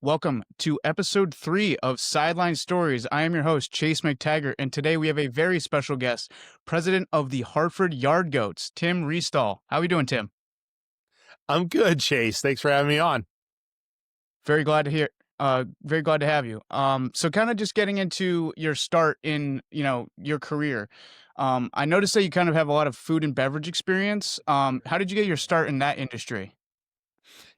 Welcome to episode 3 of Sideline Stories. I am your host, Chase McTaggart, and today we have a very special guest, president of the Hartford Yard Goats, Tim Restall. How are we doing, Tim? I'm good, Chase. Thanks for having me on. Very glad to hear. Very glad to have you. So kind of just getting into your start in, your career. I noticed that you kind of have a lot of food and beverage experience. How did you get your start in that industry?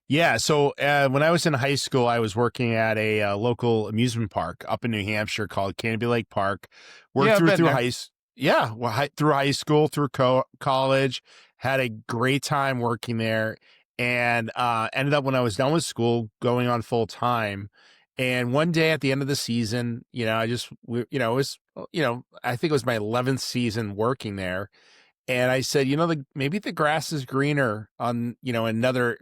Yeah, so when I was in high school, I was working at a local amusement park up in New Hampshire called Canby Lake Park. Worked Yeah, I've through been through there. high, s- yeah, well, through high school, through college. Had a great time working there, and ended up when I was done with school going on full time. And one day at the end of the season, it was, I think it was my 11th season working there. And I said, maybe the grass is greener on, another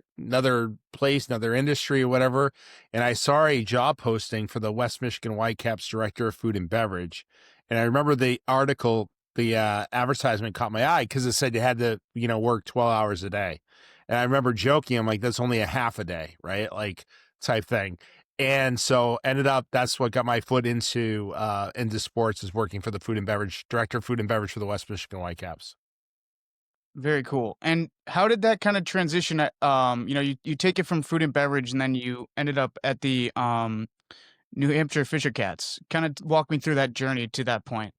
place, another industry or whatever. And I saw a job posting for the West Michigan Whitecaps director of food and beverage. And I remember the article, the advertisement caught my eye because it said you had to, work 12 hours a day. And I remember joking, I'm like, that's only a half a day, right? Like type thing. And so ended up, that's what got my foot into sports, is working for the food and beverage director of food and beverage for the West Michigan Whitecaps. Very cool. And how did that kind of transition you take it from food and beverage and then you ended up at the New Hampshire Fisher Cats. Kind of walk me through that journey to that point.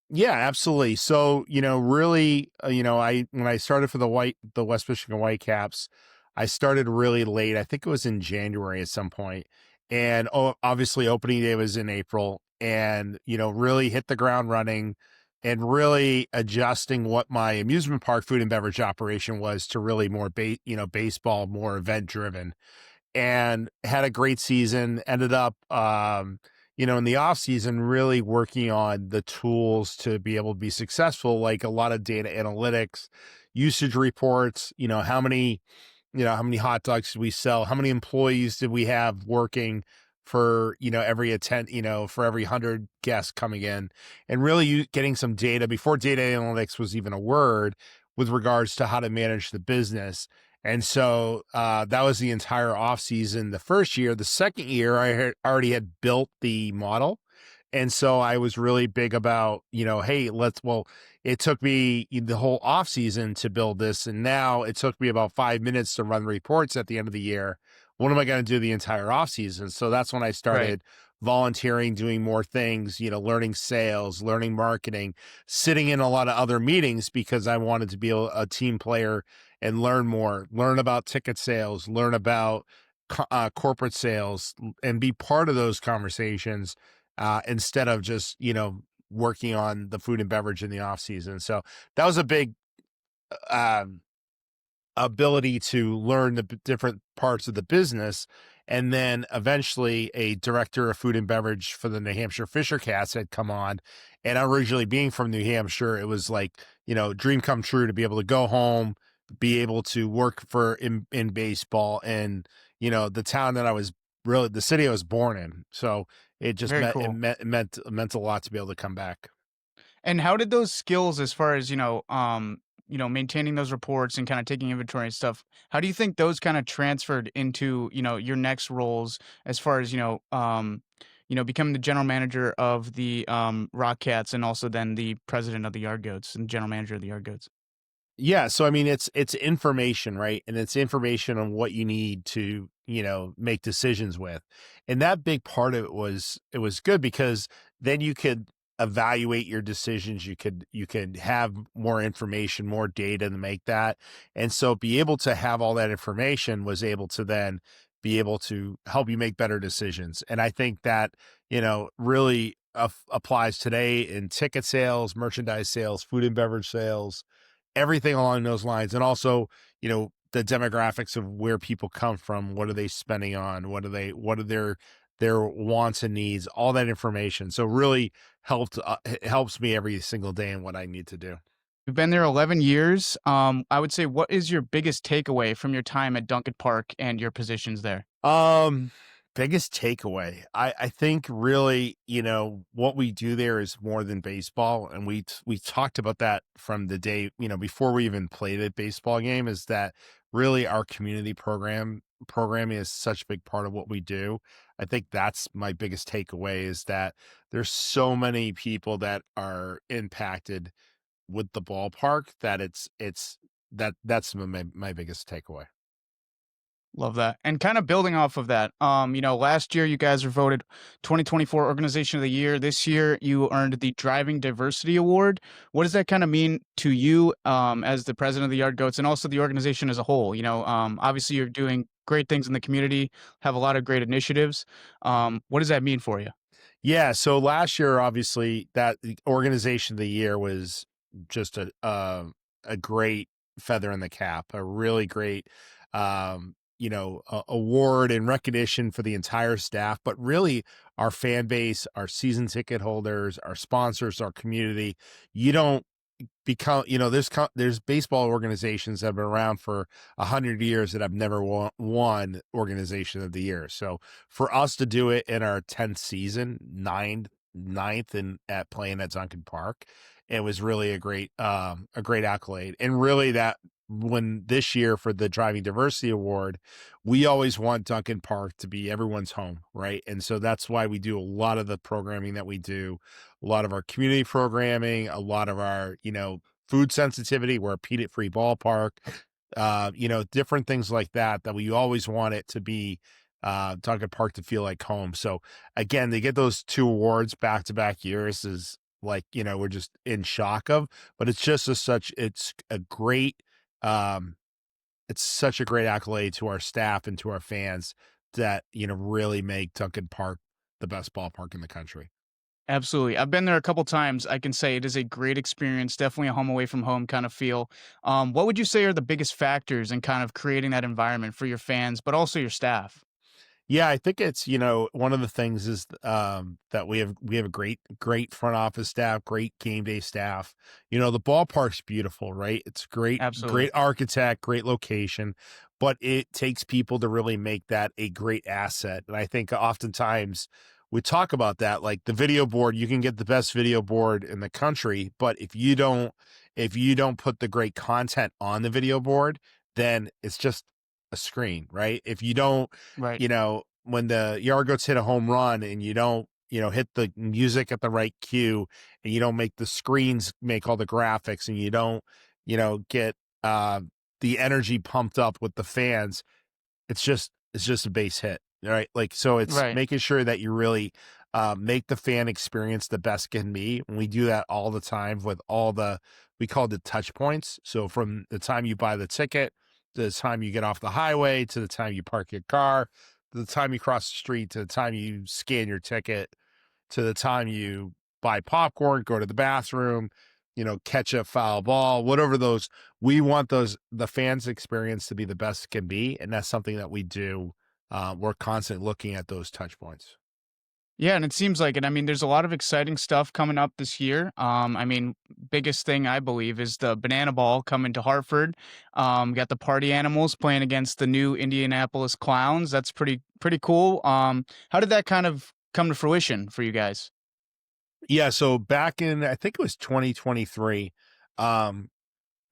Yeah, absolutely. So, really, I when I started for the West Michigan Whitecaps, I started really late. I think it was in January at some point, and obviously, opening day was in April, and really hit the ground running, and really adjusting what my amusement park food and beverage operation was to really more baseball, more event driven, and had a great season. Ended up, in the off season, really working on the tools to be able to be successful, like a lot of data analytics, usage reports. How many hot dogs did we sell? How many employees did we have working for for every 100 guests coming in, and really getting some data before data analytics was even a word with regards to how to manage the business. And so that was the entire off season. The first year, the second year, already had built the model. And so I was really big about, hey, it took me the whole off season to build this. And now it took me about 5 minutes to run reports at the end of the year. What am I going to do the entire off season? So that's when I Right. started volunteering, doing more things, learning sales, learning marketing, sitting in a lot of other meetings because I wanted to be a team player and learn more, learn about ticket sales, learn about corporate sales, and be part of those conversations instead of just working on the food and beverage in the off season. So that was a big um, ability to learn the different parts of the business. And then eventually a director of food and beverage for the New Hampshire Fisher Cats had come on. And originally being from New Hampshire, it was like, dream come true to be able to go home, be able to work in baseball and, the town that I was the city I was born in. So it just Very cool. meant a lot to be able to come back. And how did those skills as far as, maintaining those reports and kind of taking inventory and stuff, how do you think those kind of transferred into, your next roles as far as, becoming the general manager of the Rock Cats and also then the president of the Yard Goats and general manager of the Yard Goats? Yeah, so I mean it's information, right? And it's information on what you need to, make decisions with. And that big part of it was good because then you could evaluate your decisions, you could have more information, more data to make that. And so be able to have all that information was able to then be able to help you make better decisions. And I think that, really applies today in ticket sales, merchandise sales, food and beverage sales, everything along those lines. And also, the demographics of where people come from, what are they spending on, what are their wants and needs, all that information. So really it helps me every single day in what I need to do. You've been there 11 years. I would say, what is your biggest takeaway from your time at Dunkin Park and your positions there? Um, Biggest takeaway. I think really, what we do there is more than baseball. And we talked about that from the day, before we even played a baseball game, is that really our community programming is such a big part of what we do. I think that's my biggest takeaway, is that there's so many people that are impacted with the ballpark that that's my biggest takeaway. Love that. And kind of building off of that, last year you guys were voted 2024 Organization of the Year. This year you earned the Driving Diversity Award. What does that kind of mean to you as the president of the Yard Goats and also the organization as a whole? Obviously you're doing great things in the community, have a lot of great initiatives. What does that mean for you? Yeah, so last year, obviously, that the organization of the year was just a great feather in the cap, a really great, award and recognition for the entire staff, but really our fan base, our season ticket holders, our sponsors, our community. You don't become there's baseball organizations that have been around for 100 years that have never won organization of the year. So for us to do it in our 10th season, ninth and at playing at Dunkin Park, it was really a great accolade. And really, that when this year for the Driving Diversity Award, we always want Dunkin Park to be everyone's home, right? And so that's why we do a lot of the programming that we do, a lot of our community programming, a lot of our, food sensitivity. We're a peanut free ballpark, different things like that, that we always want it to be Dunkin Park to feel like home. So again, they get those two awards back to back years is like, we're just in shock of, but it's just it's a great, um, it's such a great accolade to our staff and to our fans that, really make Dunkin Park the best ballpark in the country. Absolutely. I've been there a couple times. I can say it is a great experience, definitely a home away from home kind of feel. What would you say are the biggest factors in kind of creating that environment for your fans, but also your staff? Yeah, I think it's, one of the things is that we have a great front office staff, great game day staff. The ballpark's beautiful, right? It's great Absolutely. architect, great location, but it takes people to really make that a great asset. And I think oftentimes we talk about that, like the video board, you can get the best video board in the country, but if you don't put the great content on the video board, then it's just a screen, right? If you don't, Right. when the Yard Goats hit a home run and you don't, hit the music at the right cue, and you don't make the screens make all the graphics, and you don't, get the energy pumped up with the fans, it's just a base hit, right? Like, so it's Right. making sure that you really make the fan experience the best can be. And we do that all the time with all the, we call it the touch points. So from the time you buy the ticket to the time you get off the highway to the time you park your car to the time you cross the street to the time you scan your ticket to the time you buy popcorn, go to the bathroom, catch a foul ball, whatever those, we want the fans experience to be the best it can be. And that's something that we do. We're constantly looking at those touch points. Yeah, and it seems like it. I mean, there's a lot of exciting stuff coming up this year. Biggest thing I believe is the Banana Ball coming to Hartford. Got the Party Animals playing against the new Indianapolis Clowns. That's pretty cool. How did that kind of come to fruition for you guys? Yeah. So back in, I think it was 2023, um,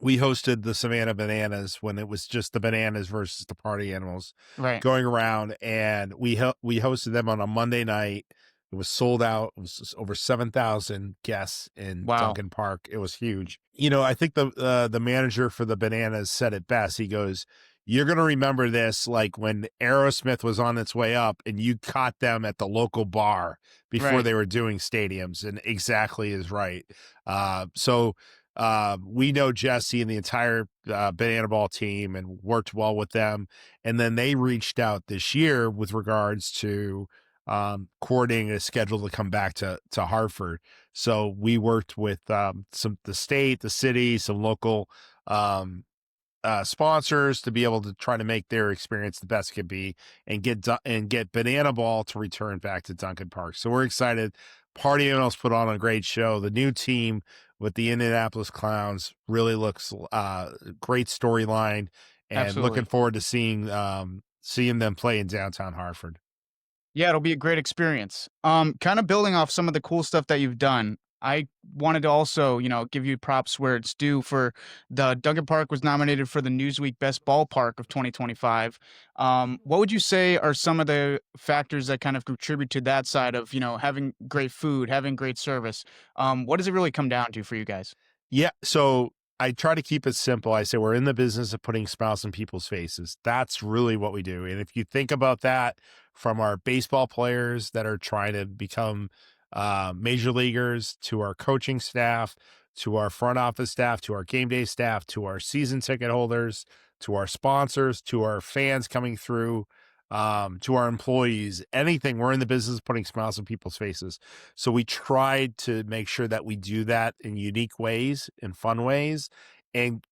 we hosted the Savannah Bananas when it was just the Bananas versus the Party Animals Right. going around, and we hosted them on a Monday night. It was sold out. It was over 7,000 guests in Wow. Dunkin Park. It was huge. I think the manager for the Bananas said it best. He goes, "You're gonna remember this like when Aerosmith was on its way up, and you caught them at the local bar before Right. they were doing stadiums." And exactly is right. We know Jesse and the entire Banana Ball team and worked well with them. And then they reached out this year with regards to coordinating a schedule to come back to Hartford. So we worked with the state, the city, some local um, sponsors to be able to try to make their experience the best it could be, and get Banana Ball to return back to Dunkin Park. So we're excited. Party Animals put on a great show. The new team with the Indianapolis Clowns really looks great storyline, and looking Absolutely. forward to seeing them play in downtown Hartford. Yeah, it'll be a great experience. Kind of building off some of the cool stuff that you've done. I wanted to also, give you props where it's due for the Dunkin Park was nominated for the Newsweek Best Ballpark of 2025. What would you say are some of the factors that kind of contribute to that side of, having great food, having great service? What does it really come down to for you guys? Yeah, so I try to keep it simple. I say we're in the business of putting smiles on people's faces. That's really what we do. And if you think about that from our baseball players that are trying to become major leaguers, to our coaching staff, to our front office staff, to our game day staff, to our season ticket holders, to our sponsors, to our fans coming through, to our employees, anything, we're in the business of putting smiles on people's faces. So we tried to make sure that we do that in unique ways, in fun ways, and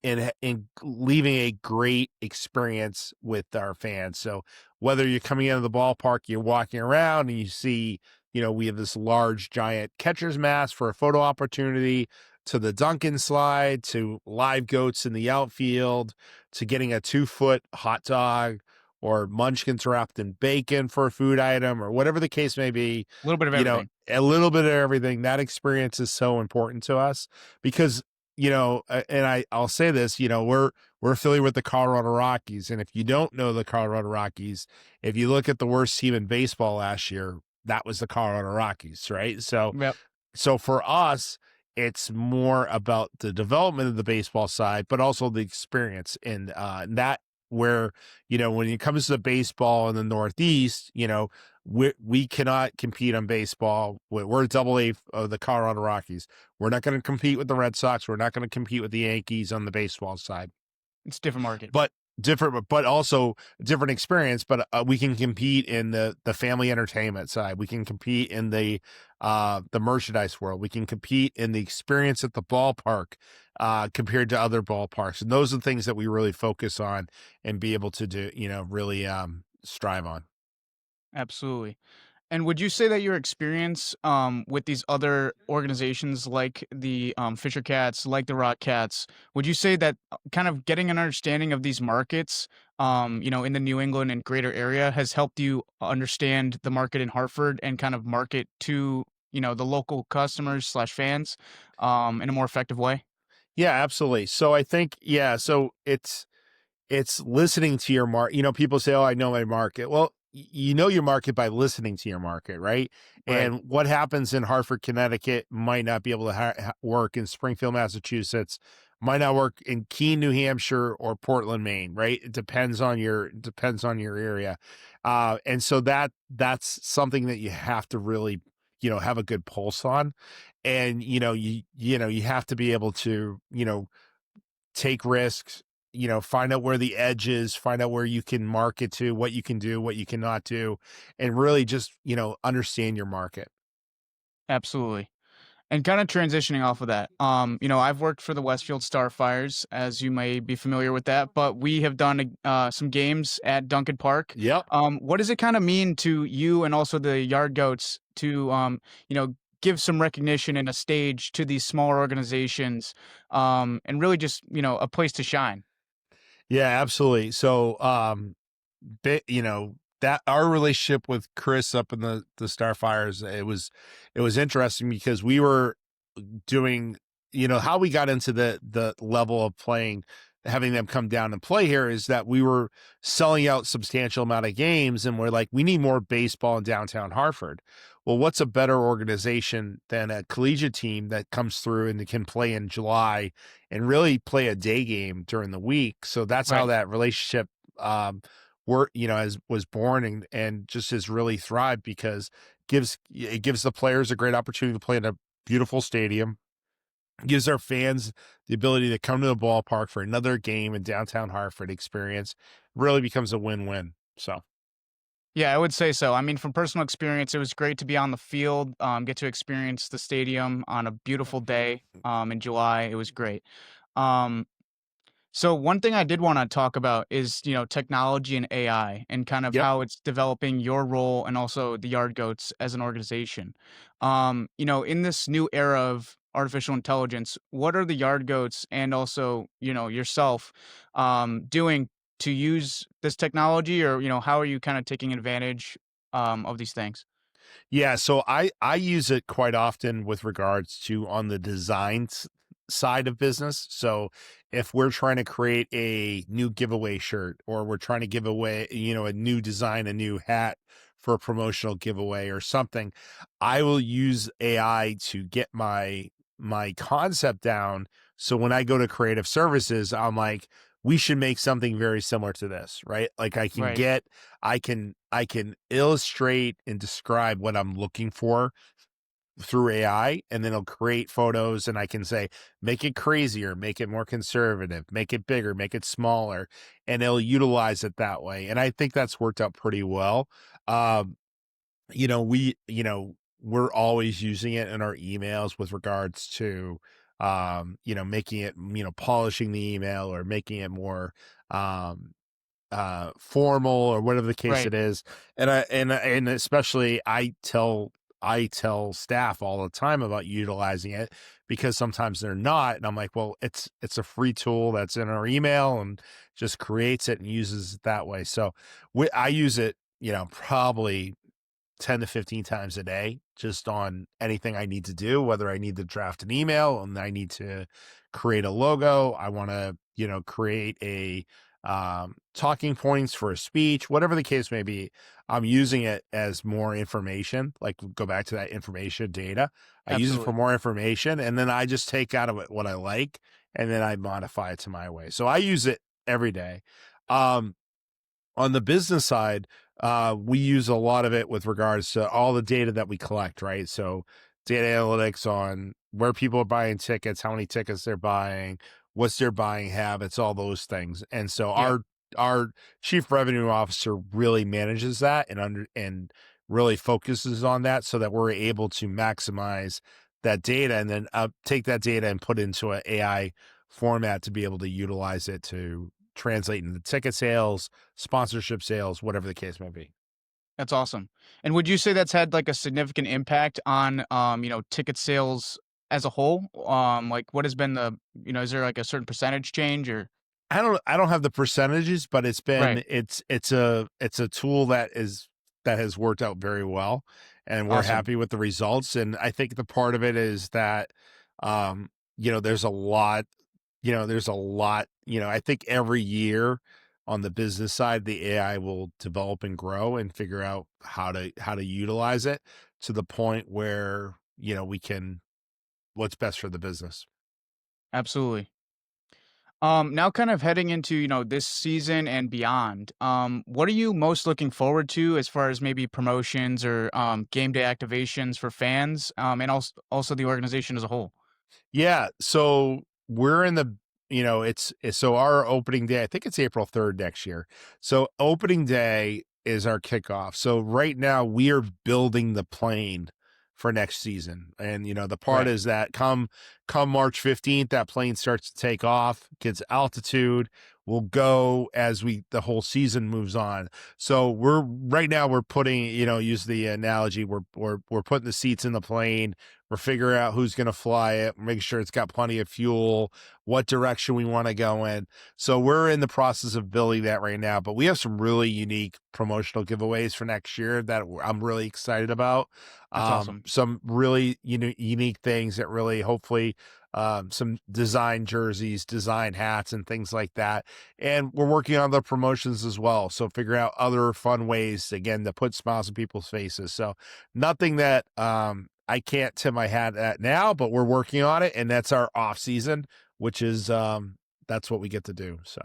leaving a great experience with our fans. So whether you're coming into the ballpark, you're walking around and you see, we have this large giant catcher's mask for a photo opportunity, to the Dunkin slide, to live goats in the outfield, to getting a 2-foot hot dog or munchkins wrapped in bacon for a food item, or whatever the case may be, A little bit of everything. a little bit of everything. That experience is so important to us because, and I'll say this, we're affiliated with the Colorado Rockies. And if you don't know the Colorado Rockies, if you look at the worst team in baseball last year, that was the Colorado Rockies, right? Yep. So for us, it's more about the development of the baseball side, but also the experience. And that where, when it comes to baseball in the Northeast, we cannot compete on baseball. We're double A of the Colorado Rockies. We're not going to compete with the Red Sox. We're not going to compete with the Yankees on the baseball side, It's a different market. but different, but also different experience. But we can compete in the family entertainment side. We can compete in the merchandise world. We can compete in the experience at the ballpark compared to other ballparks. And those are the things that we really focus on and be able to do, really strive on. Absolutely. And would you say that your experience with these other organizations like the Fisher Cats, like the Rock Cats, would you say that kind of getting an understanding of these markets, in the New England and greater area has helped you understand the market in Hartford and kind of market to, the local customers slash fans in a more effective way? Yeah, absolutely. So I think, yeah, so it's listening to your market. People say, "Oh, I know my market." Well, you know your market by listening to your market, right? Right. And what happens in Hartford, Connecticut might not be able to work in Springfield, Massachusetts, might not work in Keene, New Hampshire, or Portland, Maine, right? It depends on your area. And so that's something that you have to really, have a good pulse on. And you have to be able to, take risks, find out where the edge is, find out where you can market to, what you can do, what you cannot do, and really just, understand your market. Absolutely. And kind of transitioning off of that, I've worked for the Westfield Starfires, as you may be familiar with that, but we have done some games at Dunkin Park. Yep. What does it kind of mean to you and also the Yard Goats to, give some recognition and a stage to these smaller organizations, and really just, a place to shine? Yeah, absolutely. So, that our relationship with Chris up in the Starfires, it was interesting because we were doing, how we got into the level of playing, having them come down and play here is that we were selling out substantial amount of games, and we're like, we need more baseball in downtown Hartford. Well, what's a better organization than a collegiate team that comes through and can play in July and really play a day game during the week? So that's how Right. that relationship work, as was born, and just has really thrived because it gives the players a great opportunity to play in a beautiful stadium, gives our fans the ability to come to the ballpark for another game in downtown Hartford experience. Really becomes a win-win. So Yeah, I would say so. I mean, from personal experience, it was great to be on the field, get to experience the stadium on a beautiful day in July. It was great. Um, So one thing I did want to talk about is, technology and AI and kind of yep. how it's developing your role and also the Yard Goats as an organization. In this new era of artificial intelligence, what are the Yard Goats and also, yourself doing to use this technology or, how are you kind of taking advantage of these things? Yeah, so I use it quite often with regards to on the side of business. So if we're trying to create a new giveaway shirt, or we're trying to give away, a new design, a new hat for a promotional giveaway or something, I will use AI to get my concept down. So when I go to creative services, I'm like, we should make something very similar to this, right? Like Right. I can illustrate and describe what I'm looking for through AI, and then it'll create photos, and I can say, make it crazier, make it more conservative, make it bigger, make it smaller, and it'll utilize it that way. And I think that's worked out pretty well. Um, we're always using it in our emails with regards to, making it, polishing the email or making it more, um, formal or whatever the case Right. it is. And especially I tell staff all the time about utilizing it, because sometimes they're not. And I'm like, well, it's a free tool that's in our email, and just creates it and uses it that way. So I use it, probably 10 to 15 times a day, just on anything I need to do, whether I need to draft an email and I need to create a logo, I want to, create a, talking points for a speech, whatever the case may be. I'm using it as more information, like go back to that information data. I use it for Absolutely. more information, and then I just take out of it what I like, and then I modify it to my way. So I use it every day. Um, on the business side, we use a lot of it with regards to all the data that we collect, right? So data analytics on where people are buying tickets, how many tickets they're buying, what's their buying habits, all those things. And so Yeah, our chief revenue officer really manages that, and really focuses on that, so that we're able to maximize that data, and then take that data and put into an AI format to be able to utilize it to translate into ticket sales, sponsorship sales, whatever the case may be. that's awesome. And would you say that's had like a significant impact on ticket sales as a whole? Like what has been is there like a certain percentage change or I don't have the percentages, but right. it's a tool that has worked out very well, and we're Awesome. happy with the results. And I think the part of it is that, um, there's a lot, I think every year on the business side, the AI will develop and grow and figure out how to utilize it to the point where, we can what's best for the business. Absolutely. Now kind of heading into, this season and beyond. What are you most looking forward to as far as maybe promotions or game day activations for fans and also the organization as a whole? Yeah, so we're in the so our opening day, I think it's April 3rd next year. So opening day is our kickoff. So right now we are building the plane for next season. And the part Right. is that come March 15th, that plane starts to take off, gets altitude, will go as the whole season moves on. So we're putting, use the analogy, we're putting the seats in the plane, we're figuring out who's going to fly it, making sure it's got plenty of fuel, what direction we want to go in. So we're in the process of building that right now, but we have some really unique promotional giveaways for next year that I'm really excited about. That's awesome. Some really unique things that really, hopefully, some design jerseys, design hats, and things like that. And we're working on the promotions as well. So figuring out other fun ways, again, to put smiles on people's faces. So nothing that, I can't tip my hat at now, but we're working on it, and that's our off season, which is, that's what we get to do. So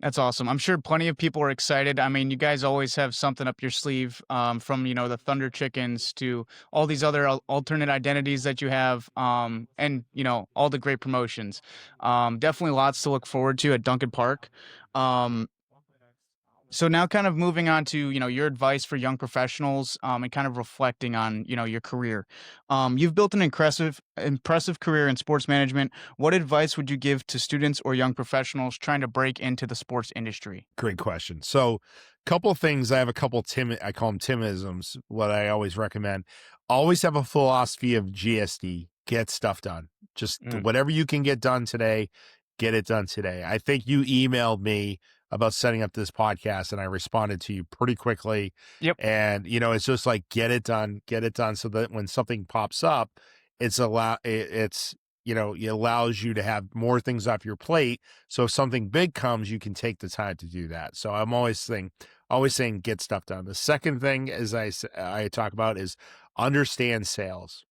That's awesome. I'm sure plenty of people are excited. I mean, you guys always have something up your sleeve, from the Thunder Chickens to all these other alternate identities that you have, and all the great promotions. Definitely lots to look forward to at Dunkin Park. Um, so now, kind of moving on to your advice for young professionals, and kind of reflecting on your career. You've built an impressive career in sports management. What advice would you give to students or young professionals trying to break into the sports industry? great question. So, couple things. I have a couple I call them Timisms. What I always recommend: always have a philosophy of GSD. Get stuff done. Just Mm, whatever you can get done today, get it done today. I think you emailed me about setting up this podcast, and I responded to you pretty quickly. Yep. And it's just like get it done, so that when something pops up, it's it allows you to have more things off your plate. So if something big comes, you can take the time to do that. So I'm always saying get stuff done. The second thing, as I talk about, is understand sales.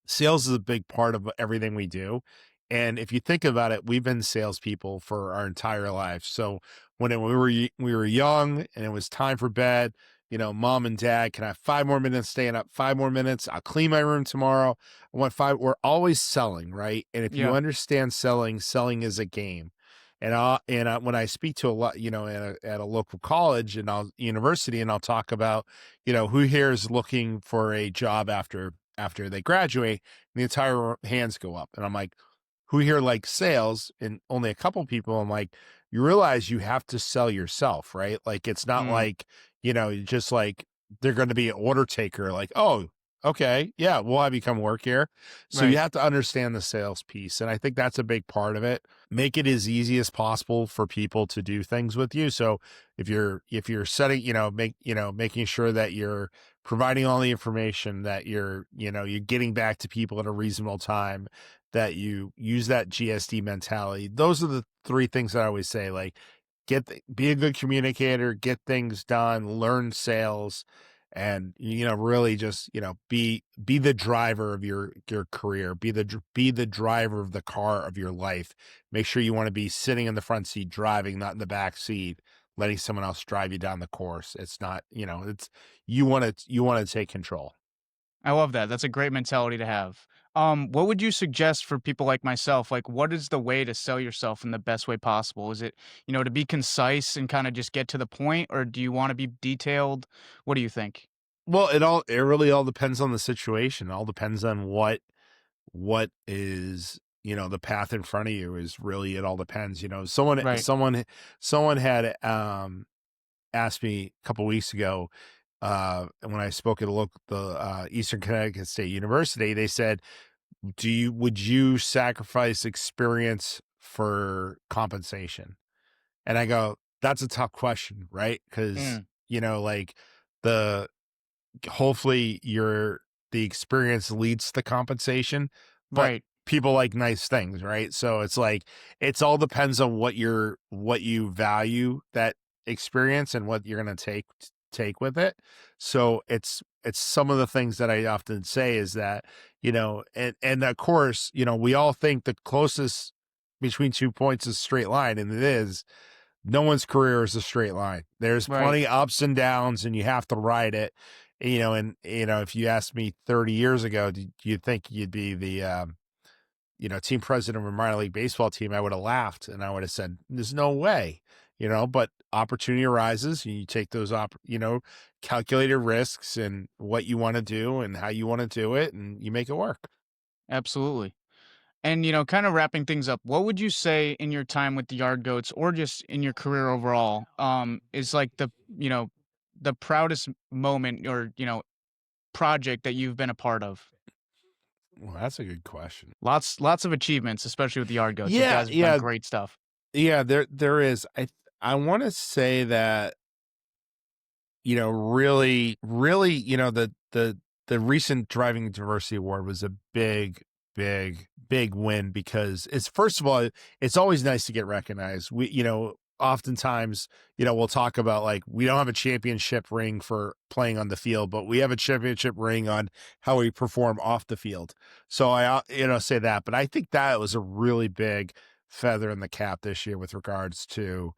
Sales is a big part of everything we do. And if you think about it, we've been salespeople for our entire life. So we were young and it was time for bed, mom and dad, can I have 5 more minutes staying up? 5 more minutes. I'll clean my room tomorrow. I want five. We're always selling, right? And if you Yeah. understand selling, selling is a game. When I speak to a lot, at a local college and university, and I'll talk about, who here is looking for a job after they graduate, and the entire hands go up. And I'm like, who here likes sales? And only a couple people. I'm like, you realize you have to sell yourself, right? Like, it's not Mm, like, just like they're going to be an order taker. Like, oh, okay, yeah, we'll have you come work here. So you right. have to understand the sales piece. And I think that's a big part of it. Make it as easy as possible for people to do things with you. So if you're setting, making sure that you're providing all the information, that you're getting back to people at a reasonable time, that you use that GSD mentality. Those are the three things that I always say, like be a good communicator, get things done, learn sales, and really just be the driver of your career, be the driver of the car of your life. Make sure you want to be sitting in the front seat driving, not in the back seat letting someone else drive you down the course. It's not, it's you want to take control. I love that. That's a great mentality to have. What would you suggest for people like myself? Like, what is the way to sell yourself in the best way possible? Is it, to be concise and kind of just get to the point, or do you want to be detailed? What do you think? Well, it really all depends on the situation. It all depends on what is, the path in front of you. Is really, it all depends. Right. Someone had asked me a couple weeks ago, when I spoke at the Eastern Connecticut State University. They said, would you sacrifice experience for compensation? And I go, that's a tough question, right? Because Mm, like the hopefully the experience leads to the compensation, but right. people like nice things, right? So it's like it's all depends on what you value that experience and what you're going to take with it. So it's some of the things that I often say is that, and of course, we all think the closest between 2 points is a straight line, and it is. No one's career is a straight line. There's Right. plenty of ups and downs, and you have to ride it. And if you asked me 30 years ago, do you think you'd be the team president of a minor league baseball team? I would have laughed and I would have said, "There's no way." But opportunity arises, and you take those calculated risks and what you want to do and how you want to do it, and you make it work. Absolutely. And, kind of wrapping things up, what would you say in your time with the Yard Goats or just in your career overall, is like the proudest moment or, project that you've been a part of? Well, that's a good question. Lots of achievements, especially with the Yard Goats. You Yeah, guys have done yeah, great stuff. yeah. There is. I want to say that really, the recent driving diversity award was a big win, because it's, first of all, it's always nice to get recognized. Oftentimes, we'll talk about, like, we don't have a championship ring for playing on the field, but we have a championship ring on how we perform off the field. So say that, but I think that was a really big feather in the cap this year with regards to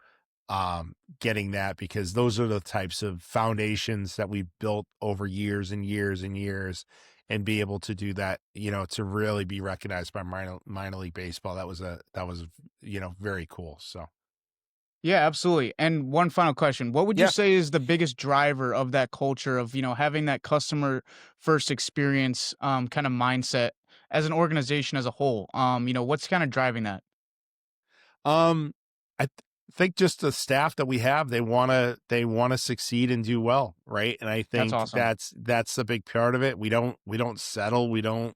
getting that, because those are the types of foundations that we've built over years and years and years, and be able to do that, to really be recognized by minor league baseball. That was very cool. So Yeah, absolutely. And one final question. What would you yeah. say is the biggest driver of that culture of, having that customer first experience kind of mindset as an organization as a whole? What's kind of driving that? Um, I think just the staff that we have, they wanna succeed and do well, right? And I That's think awesome. that's a big part of it. We don't settle. We don't,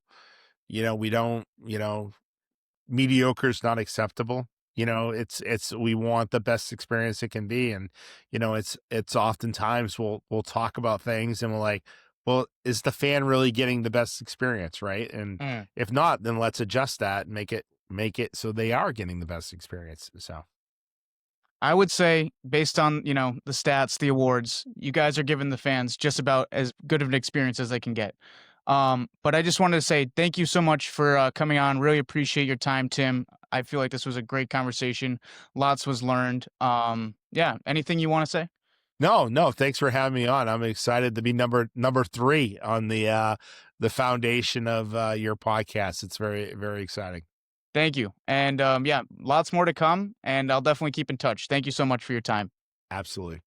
mediocre is not acceptable. it's we want the best experience it can be. And it's oftentimes we'll talk about things and we're like, well, is the fan really getting the best experience, right? And Mm. if not, then let's adjust that and make it so they are getting the best experience. So I would say, based on, the stats, the awards, you guys are giving the fans just about as good of an experience as they can get. But I just wanted to say thank you so much for coming on. Really appreciate your time, Tim. I feel like this was a great conversation. Lots was learned. Yeah. Anything you want to say? no, no, thanks for having me on. I'm excited to be number 3 on the foundation of your podcast. It's very, very exciting. Thank you. And yeah, lots more to come. And I'll definitely keep in touch. Thank you so much for your time. Absolutely.